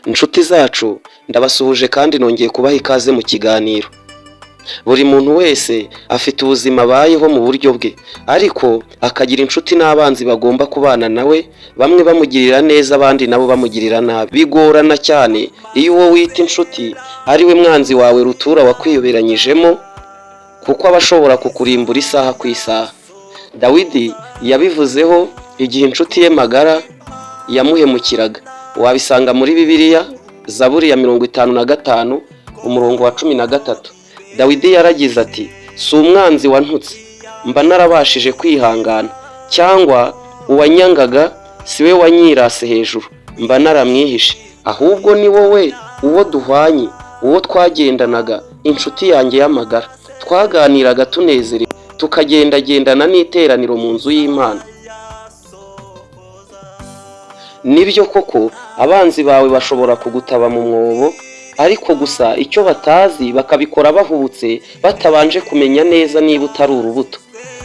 Inshuti zacu ndabasuhuje kandi nongeye kubaha ikaze mu kiganiro. Buri muntu wese afite ubuzima abayeho mu buryo bwe, ariko akagira inshuti n'abanzi bagomba kubana nawe, bamwe bamugirira neza abandi nabo bamugirira nabi. Bigorana cyane iyo uwo wita inshuti ari we mwanzi wawe rutura wakwiyoberanyijemo, kuko aba ashobora kukurimbura isaha ku isaha. Dawidi yabivuzeho igihe inshuti ye magara yamuhemukiraga. Wabisanga muri Bibiliya, Zaburi ya 55 umurongo wa 13. Dawidi yaragize ati, si umwanzi wantutse mba narabashije kwihangana, cyangwa uwanyangaga si we wanyirase hejuru mba naramwihishe, ahubwo ni wowe, uwo duhwanye, uwo twagendanaga, inshuti yanjye y'amagara, twaganiraga tunezerewe, tukagendagendana n'iteraniro mu nzu y'Imana. Nibyo koko abanzi bawe bashobora kugutaba mu mwobo, ariko gusa icyo batazi bakabikora bahubutse, batabanje kumenya neza niba utari urubuto.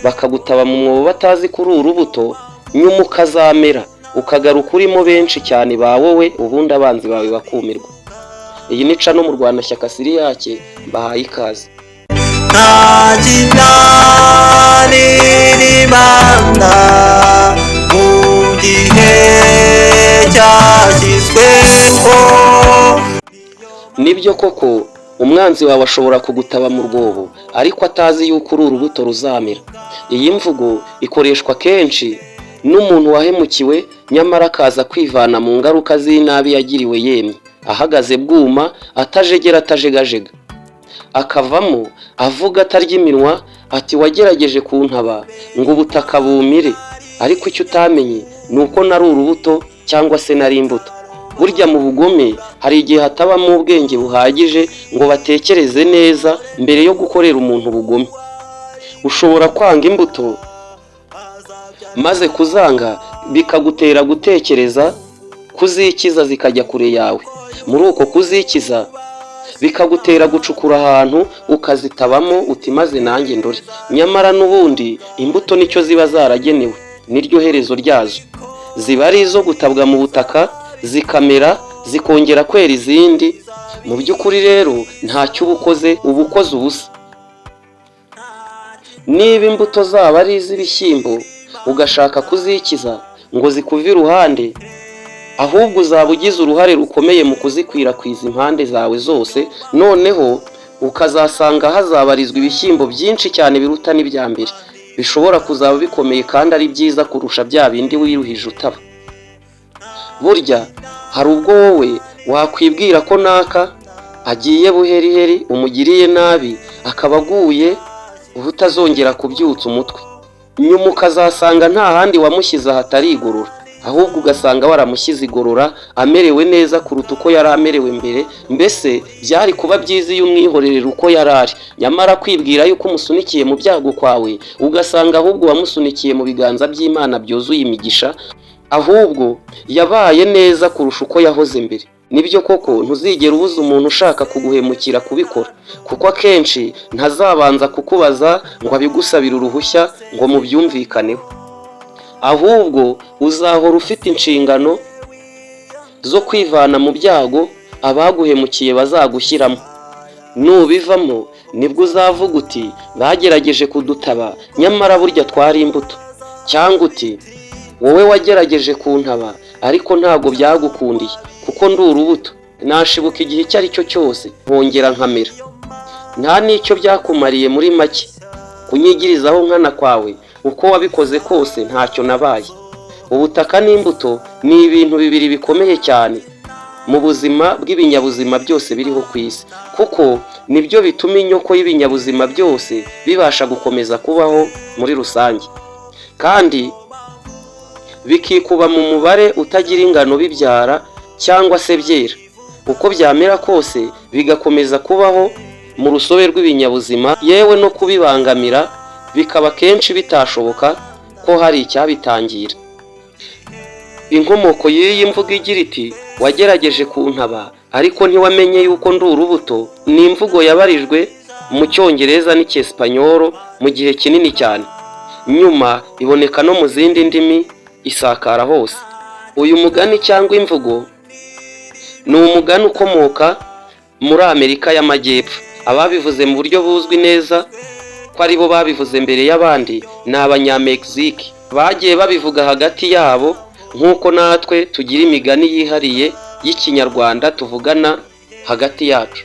Bakagutaba mu mwobo batazi ko uri urubuto, nyuma ukazamera ukagaruka urimo benshi cyane ba wowe, ubundi abanzi bawe bakumirwa. Iyi ni Cano mu Rwanashyaka Siriyake, mbahaye ikaze. Nibyo koko umwanzi wawe ashobora kugutaba mu rwobo, ariko atazi yuko uri urubuto ruzamera. Iyi mvugo ikoreshwa kenshi n'umuntu wahemukiwe, nyamara akaza kwivana mu ngaruka z'inabi yagiriwe yemye, ahagaze bwuma, atajegera atajegajega, akavamo avuga atarya iminwa ati, wagerageje kuntaba ngo ubutaka bumire, ariko icyo utamenye ni uko nari urubuto cyangwa se nari imbuto. Burya mu bugome hari igihe hatabamo ubwenge buhagije ngo batekereze neza mbere yo gukorera umuntu ubugome. Ushobora kwanga imbuto maze kuzanga bikagutera gutekereza kuzikiza zikajya kure yawe. Muri uko kuzikiza bikagutera gucukura ahantu ukazitabamo uti maze nanjye ndore. Nyamara n'ubundi imbuto nicyo ziba zaragenewe, niryo herezo ryazo. Ziba ari izo gutabwa mu butaka, zikamera, zikongera kwera izindi. Mu by'ukuri rero ntacyo uba ukoze, uba ukoze ubusa. Niba imbuto zaba ari iz'ibishyimbo ugashaka kuzikiza ngo zikuve iruhande, ahubwo uzaba ugize uruhare rukomeye mu kuzikwirakwiza impande zawe zose, noneho ukazasanga hazabarizwa ibishyimbo byinshi cyane biruta n'ibya mbere, bishobora kuzaba bikomeye kandi ari byiza kurusha bya bindi wiruhije utaba. Burya hari ubwo wowe wakwibwira ko naka agiye buheriheri, umugiriye nabi, akaba aguye ubutazongera kubyutsa umutwe. Nyuma ukazasanga nta handi wamushyize hatari igorora, ahubwo ugasanga waramushyize igorora, amerewe neza kuruta uko yari amerewe mbere. Mbese byari kuba byiza iyo umwihorerera uko yari ari, nyamara kwibwira yuko umusunikiye mu byago kwawe, ugasanga ahubwo wamusunikiye mu biganza by'Imana byuzuye imigisha, ahubwo yabaye neza kurusha uko yahoze mbere. Nibyo koko ntuzigera ubuza umuntu ushaka kuguhemukira kubikora, kuko akenshi ntazabanza kukubaza ngo abigusabire uruhushya ngo mubyumvikaneho, ahubwo uzahora ufite inshingano zo kwivana mu byago abaguhemukiye bazagushyiramo. Nubivamo nibwo uzavuga uti, bagerageje kudutaba nyamara burya twari imbuto. Cyangwa uti, wowe wagerageje kuntaba ariko ntabwo byagukundiye, kuko ndi urubuto, nashibuka igihe icyo ari cyo cyose nkongera nkamera. Nta n'icyo byakumariye muri make kunyigirizaho nkana kwawe, uko wabikoze kose ntacyo nabaye. Ubutaka n'imbuto ni ibintu bibiri bikomeye cyane mu buzima bw'ibinyabuzima byose biriho ku isi, kuko nibyo bituma inyoko y'ibinyabuzima byose bibasha gukomeza kubaho muri rusange, kandi bikikuba mu mubare utagira ingano bibyara cyangwa se byera. Uko byamera kose bigakomeza kubaho mu rusobe rw'ibinyabuzima, yewe no kubibangamira bikaba kenshi bitashoboka ko hari icyabitangira. Inkomoko y'iyi mvugo igira iti, wagerageje kuntaba ariko ntiwamenye yuko ndi urubuto, ni imvugo yabarijwe mu Cyongereza n'Icyesipanyolo mu gihe kinini cyane, nyuma iboneka no mu zindi ndimi, isakara hose. Uyu mugani cyangwa imvugo ni umugani ukomoka muri Amerika y'Amajyepfo. Ababivuze mu buryo buzwi neza ko ari bo babivuze mbere y'abandi ni Abanyamegizike. Bagiye babivuga hagati yabo nk'uko natwe tugira imigani yihariye y'Ikinyarwanda tuvugana hagati yacu.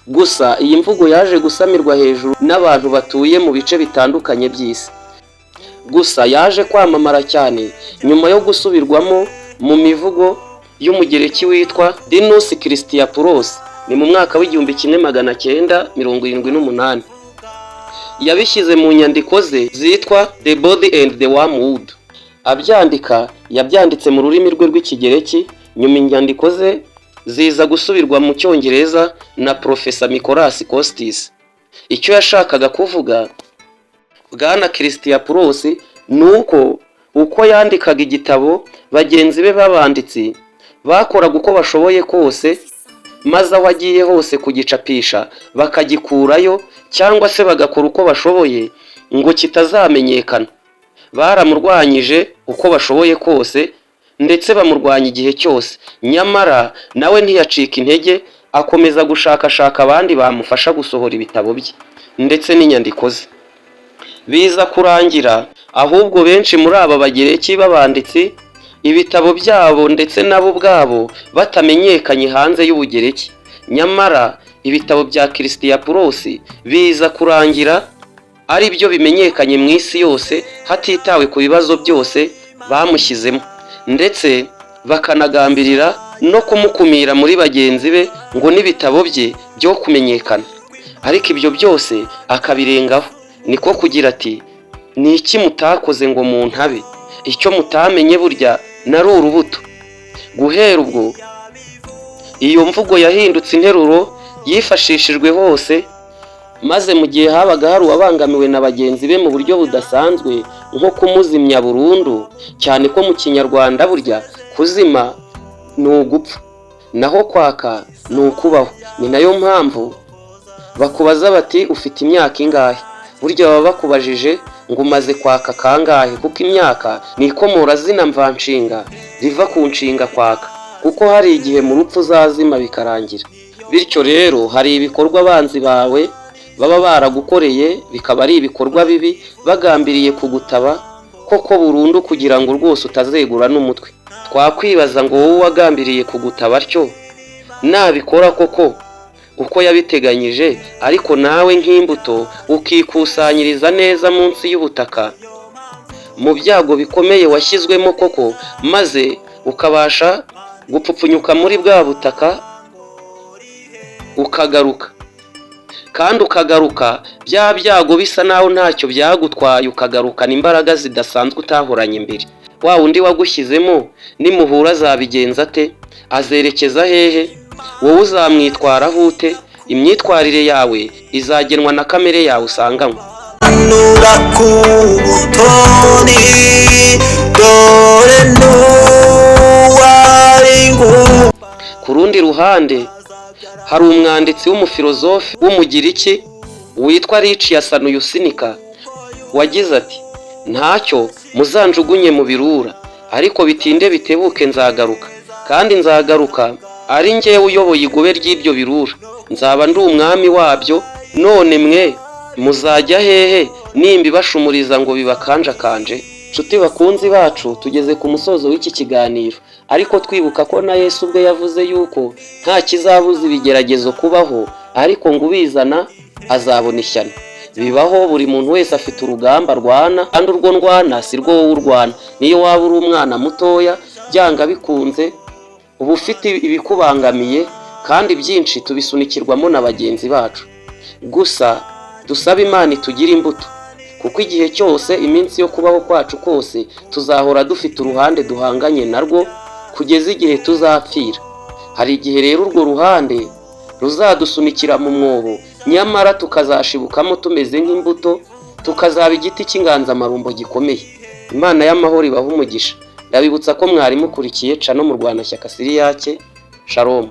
Gusa iyi mvugo yaje gusamirwa hejuru n'abantu batuye mu bice bitandukanye by'isi. Gusa yaje kwamamara cyane nyuma yo gusubirwamo mu mivugo y'umugereki witwa Dinos Christiapoulos ni mu mwaka w'1978. Yabishyize mu nyandiko ze zitwa The Body and the Wormwood. Abyandika yabyanditse mu rurimi rwe rw'Ikigereki, nyuma inyandiko ze ziza gusubirwa mu Cyongereza na Professor Nicholas Costis. Icyo yashakaga kuvuga Bwana Christiapoulos ni uko yandikaga igitabo bagenzi be b'abanditsi bakoraga uko bashoboye kose, maze aho agiye hose kugicapisha bakagikurayo cyangwa se bagakora uko bashoboye ngo kitazamenyekana. Baramurwanyije uko bashoboye kose ndetse bamurwanya igihe cyose, nyamara nawe ntiyacika intege, akomeza gushakashaka abandi bamufasha gusohora ibitabo bye ndetse n'inyandiko ze. Biza kurangira ahubwo benshi muri aba bagereki b'abanditsi ibitabo byabo ndetse nabo ubwabo batamenyekanye hanze y'Ubugereki. Nyamara ibitabo bya Christiapoulos biza kurangira ari byo bimenyekanye mu isi yose hatitawe ku bibazo byose bamushyizemo, ndetse bakanagambirira no kumukumira muri bagenzi be ngo n'ibitabo bye byo kumenyekana. Ariko ibyo byose akabirengaho, niko kugira ati ni iki mutakoze ngo muntabe? Icyo mutamenye burya nari urubuto. Guhera ubwo iyo mvugo yahindutse interuro yifashishijwe hose, maze mu gihe habaga hari uwabangamiwe na bagenzi be mu buryo budasanzwe nko kumuzimya burundu, cyane ko mu Kinyarwanda burya kuzima ni ugupfa naho kwaka ni ukubaho. Ni nayo mpamvu bakubaza bati ufite imyaka ingahe, burya baba bakubajije ngo umaze kwaka kangahe, kuko imyaka ni ikomorazina mvanshinga riva ku nshinga kwaka, kuko hari igihe mu rupfu uzazima bikarangira. Bityo rero hari ibikorwa abanzi bawe baba baragukoreye bikaba ari ibikorwa bibi, bagambiriye kugutaba koko burundu kugira ngo rwose utazegura n'umutwe. Twakwibaza ngo wowe wagambiriye kugutaba atyo nabikora koko uko yabiteganyije, ariko nawe nk'imbuto ukikusanyiriza neza munsi y'ubutaka mu byago bikomeye washyizwemo koko, maze ukabasha gupfupfunyuka muri bwa butaka ukagaruka, kandi ukagaruka bya byago bisa naho ntacyo byagutwaye, ukagarukana imbaraga zidasanzwe utahoranye mbere. Wa wundi wagushyizemo nimuhura azabigenza ate? Azerekeza hehe? Wowe uzamwitwaraho ute? Imyitwarire yawe izagenwa na kamere yawe usanganywe. Ku rundi ruhande hari umwanditsi w'umufilozofi w'umugiriki witwa Lichias Nuyusinika wagize ati ntacyo muzanjugunye mu birura, ariko bitinde bitebuke nzagaruka, kandi nzagaruka ari njyewe uyoboye igobe ry'ibyo birura, nzaba ndi umwami wabyo. None mwe muzajya hehe nimba ibashumuriza ngo bibakanjakanje? Nshuti bakunzi bacu, tugeze ku musozo w'iki kiganiro, ariko twibuka ko na Yesu ubwe yavuze yuko nta kizabuza ibigeragezo kubaho, ariko ngo ubizana azabona ishyano. Bibaho, buri muntu wese afite urugamba arwana, kandi urwo ndwana si rwo wowe urwana. Niyo waba uri umwana mutoya, byanga bikunze uba ufite ibikubangamiye, kandi byinshi tubisunikirwamo na bagenzi bacu. Gusa dusaba Imana itugira imbuto, kuko igihe cyose, iminsi yo kubaho kwacu kose, tuzahora dufite uruhande duhanganye narwo kugeza igihe tuzapfira. Hari igihe rero urwo ruhande ruzadusunikira mu mwobo, nyamara tukazashibukamo tumeze nk'imbuto, tukazaba igiti cy'inganzamarumbo gikomeye. Imana y'amahoro ibahe umugisha. Ndabibutsa ko mwari mukurikiye Cano Murwanashyaka Siriyake. Shalom.